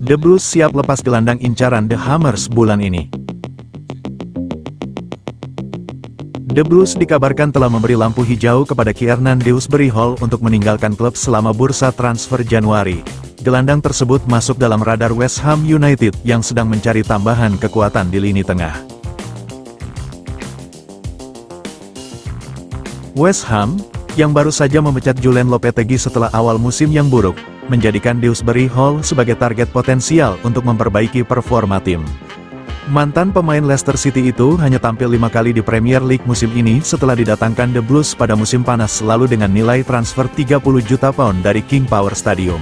The Blues siap lepas gelandang incaran The Hammers bulan ini. The Blues dikabarkan telah memberi lampu hijau kepada Kiernan Dewsbury Hall untuk meninggalkan klub selama bursa transfer Januari. Gelandang tersebut masuk dalam radar West Ham United yang sedang mencari tambahan kekuatan di lini tengah. West Ham, yang baru saja memecat Julen Lopetegui setelah awal musim yang buruk, menjadikan Dewsbury Hall sebagai target potensial untuk memperbaiki performa tim. Mantan pemain Leicester City itu hanya tampil 5 kali di Premier League musim ini setelah didatangkan The Blues pada musim panas lalu dengan nilai transfer 30 juta pound dari King Power Stadium.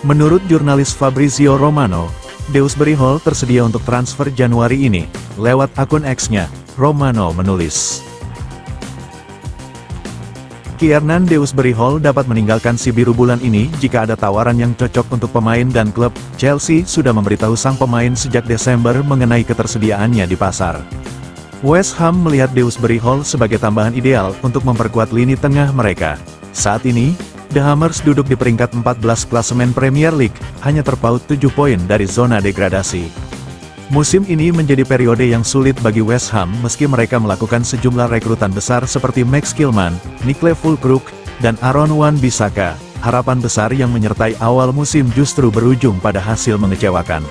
Menurut jurnalis Fabrizio Romano, Dewsbury Hall tersedia untuk transfer Januari ini. Lewat akun X-nya, Romano menulis, Kiernan Dewsbury Hall dapat meninggalkan si biru bulan ini jika ada tawaran yang cocok untuk pemain dan klub. Chelsea sudah memberitahu sang pemain sejak Desember mengenai ketersediaannya di pasar. West Ham melihat Dewsbury Hall sebagai tambahan ideal untuk memperkuat lini tengah mereka. Saat ini, The Hammers duduk di peringkat 14 klasemen Premier League, hanya terpaut 7 poin dari zona degradasi. Musim ini menjadi periode yang sulit bagi West Ham meski mereka melakukan sejumlah rekrutan besar seperti Max Kilman, Niklas Füllkrug, dan Aaron Wan-Bissaka. Harapan besar yang menyertai awal musim justru berujung pada hasil mengecewakan.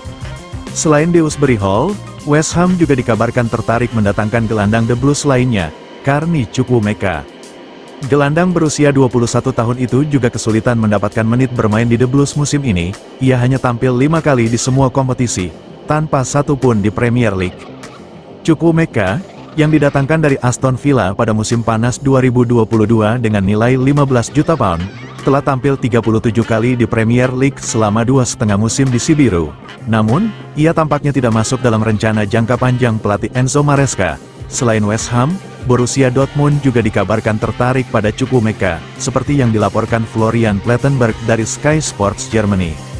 Selain Dewsbury Hall, West Ham juga dikabarkan tertarik mendatangkan gelandang The Blues lainnya, Carney Chukwuemeka. Gelandang berusia 21 tahun itu juga kesulitan mendapatkan menit bermain di The Blues musim ini. Ia hanya tampil 5 kali di semua kompetisi, tanpa satu pun di Premier League. Chukwuemeka, yang didatangkan dari Aston Villa pada musim panas 2022 dengan nilai 15 juta pound, telah tampil 37 kali di Premier League selama 2,5 musim di si biru. Namun, ia tampaknya tidak masuk dalam rencana jangka panjang pelatih Enzo Maresca. Selain West Ham, Borussia Dortmund juga dikabarkan tertarik pada Chukwuemeka, seperti yang dilaporkan Florian Plettenberg dari Sky Sports Germany.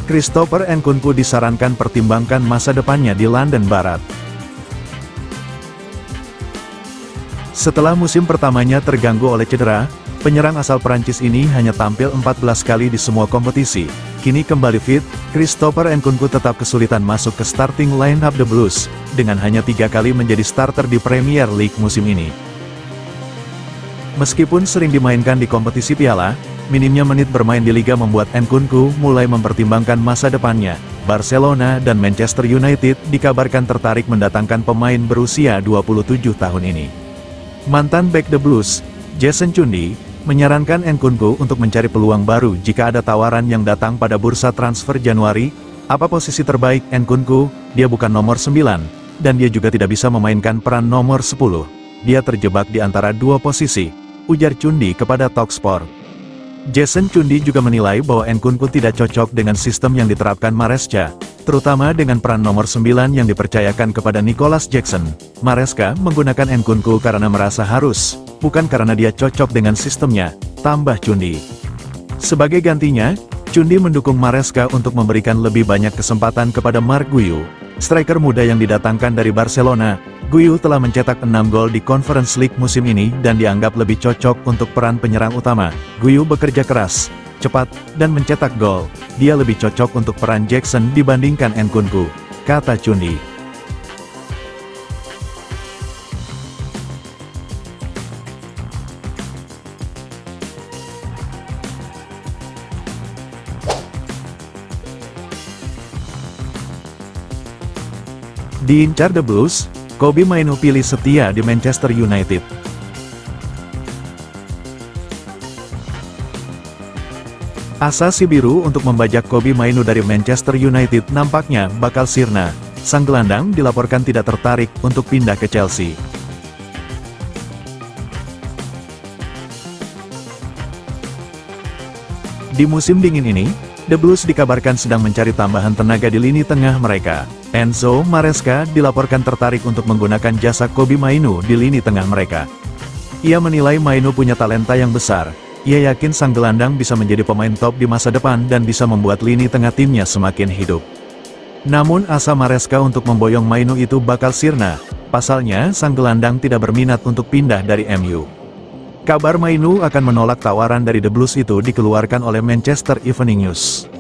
Christopher Nkunku disarankan pertimbangkan masa depannya di London Barat. Setelah musim pertamanya terganggu oleh cedera, penyerang asal Prancis ini hanya tampil 14 kali di semua kompetisi. Kini kembali fit, Christopher Nkunku tetap kesulitan masuk ke starting line-up The Blues, dengan hanya 3 kali menjadi starter di Premier League musim ini. Meskipun sering dimainkan di kompetisi piala, minimnya menit bermain di Liga membuat Nkunku mulai mempertimbangkan masa depannya. Barcelona dan Manchester United dikabarkan tertarik mendatangkan pemain berusia 27 tahun ini. Mantan bek The Blues, Jason Chundi, menyarankan Nkunku untuk mencari peluang baru jika ada tawaran yang datang pada bursa transfer Januari. Apa posisi terbaik Nkunku? Dia bukan nomor 9, dan dia juga tidak bisa memainkan peran nomor 10. Dia terjebak di antara 2 posisi, ujar Chundi kepada Talksport. Jason Chundi juga menilai bahwa Nkunku tidak cocok dengan sistem yang diterapkan Maresca, terutama dengan peran nomor 9 yang dipercayakan kepada Nicolas Jackson. Maresca menggunakan Nkunku karena merasa harus, bukan karena dia cocok dengan sistemnya, tambah Chundi. Sebagai gantinya, Chundi mendukung Maresca untuk memberikan lebih banyak kesempatan kepada Marc Guiu, striker muda yang didatangkan dari Barcelona. Guiu telah mencetak 6 gol di Conference League musim ini dan dianggap lebih cocok untuk peran penyerang utama. Guiu bekerja keras, cepat, dan mencetak gol. Dia lebih cocok untuk peran Jackson dibandingkan Nkunku, kata Chundi. Diincar The Blues, Kobbie Mainoo pilih setia di Manchester United. Asa si biru untuk membajak Kobbie Mainoo dari Manchester United nampaknya bakal sirna. Sang gelandang dilaporkan tidak tertarik untuk pindah ke Chelsea. Di musim dingin ini, The Blues dikabarkan sedang mencari tambahan tenaga di lini tengah mereka. Enzo Maresca dilaporkan tertarik untuk menggunakan jasa Kobbie Mainoo di lini tengah mereka. Ia menilai Mainoo punya talenta yang besar. Ia yakin sang gelandang bisa menjadi pemain top di masa depan dan bisa membuat lini tengah timnya semakin hidup. Namun asa Maresca untuk memboyong Mainu itu bakal sirna. Pasalnya, sang gelandang tidak berminat untuk pindah dari MU. Kabar Mainu akan menolak tawaran dari The Blues itu dikeluarkan oleh Manchester Evening News.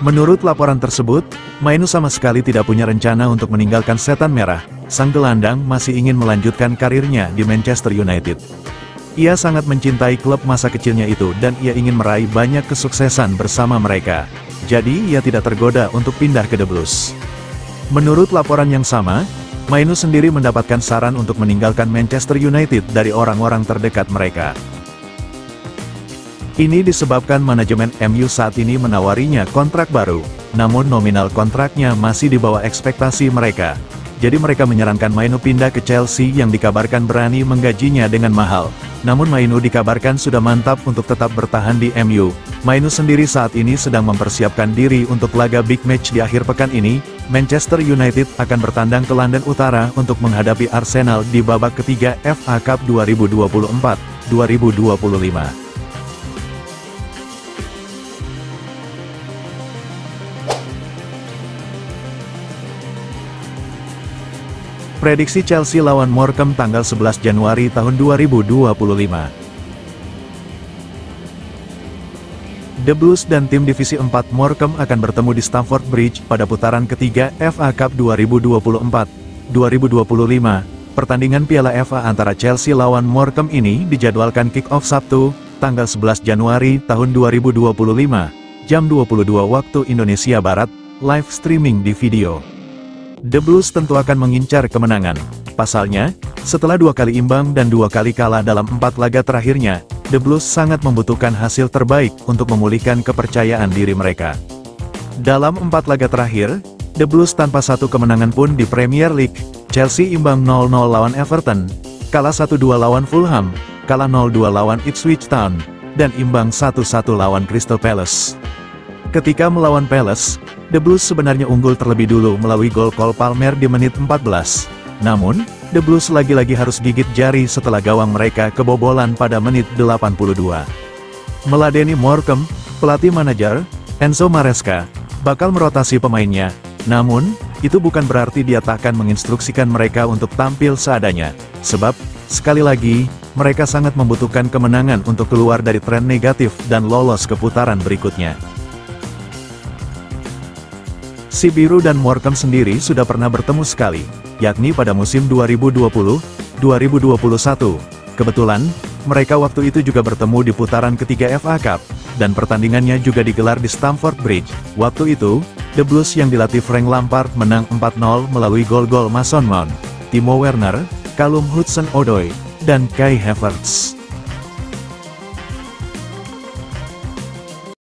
Menurut laporan tersebut, Mainu sama sekali tidak punya rencana untuk meninggalkan Setan Merah. Sang gelandang masih ingin melanjutkan karirnya di Manchester United. Ia sangat mencintai klub masa kecilnya itu dan ia ingin meraih banyak kesuksesan bersama mereka. Jadi ia tidak tergoda untuk pindah ke The Blues. Menurut laporan yang sama, Mainu sendiri mendapatkan saran untuk meninggalkan Manchester United dari orang-orang terdekat mereka. Ini disebabkan manajemen MU saat ini menawarinya kontrak baru, namun nominal kontraknya masih di bawah ekspektasi mereka. Jadi mereka menyarankan Mainu pindah ke Chelsea yang dikabarkan berani menggajinya dengan mahal. Namun Mainu dikabarkan sudah mantap untuk tetap bertahan di MU. Mainu sendiri saat ini sedang mempersiapkan diri untuk laga big match di akhir pekan ini. Manchester United akan bertandang ke London Utara untuk menghadapi Arsenal di babak ketiga FA Cup 2024-2025. Prediksi Chelsea lawan Morecambe tanggal 11 Januari tahun 2025. The Blues dan tim divisi 4 Morecambe akan bertemu di Stamford Bridge pada putaran ketiga FA Cup 2024-2025. Pertandingan Piala FA antara Chelsea lawan Morecambe ini dijadwalkan kick-off Sabtu, tanggal 11 Januari tahun 2025, jam 22 waktu Indonesia Barat, live streaming di video. The Blues tentu akan mengincar kemenangan. Pasalnya, setelah 2 kali imbang dan 2 kali kalah dalam 4 laga terakhirnya, The Blues sangat membutuhkan hasil terbaik untuk memulihkan kepercayaan diri mereka. Dalam 4 laga terakhir, The Blues tanpa satu kemenangan pun di Premier League. Chelsea imbang 0-0 lawan Everton, kalah 1-2 lawan Fulham, kalah 0-2 lawan Ipswich Town, dan imbang 1-1 lawan Crystal Palace. Ketika melawan Palace, The Blues sebenarnya unggul terlebih dulu melalui gol Cole Palmer di menit 14. Namun, The Blues lagi-lagi harus gigit jari setelah gawang mereka kebobolan pada menit 82. Meladeni Morecambe, pelatih manajer, Enzo Maresca, bakal merotasi pemainnya. Namun, itu bukan berarti dia tak akan menginstruksikan mereka untuk tampil seadanya. Sebab, sekali lagi, mereka sangat membutuhkan kemenangan untuk keluar dari tren negatif dan lolos ke putaran berikutnya. Si Biru dan Morecambe sendiri sudah pernah bertemu sekali, yakni pada musim 2020-2021. Kebetulan, mereka waktu itu juga bertemu di putaran ketiga FA Cup, dan pertandingannya juga digelar di Stamford Bridge. Waktu itu, The Blues yang dilatih Frank Lampard menang 4-0 melalui gol-gol Mason Mount, Timo Werner, Callum Hudson-Odoi, dan Kai Havertz.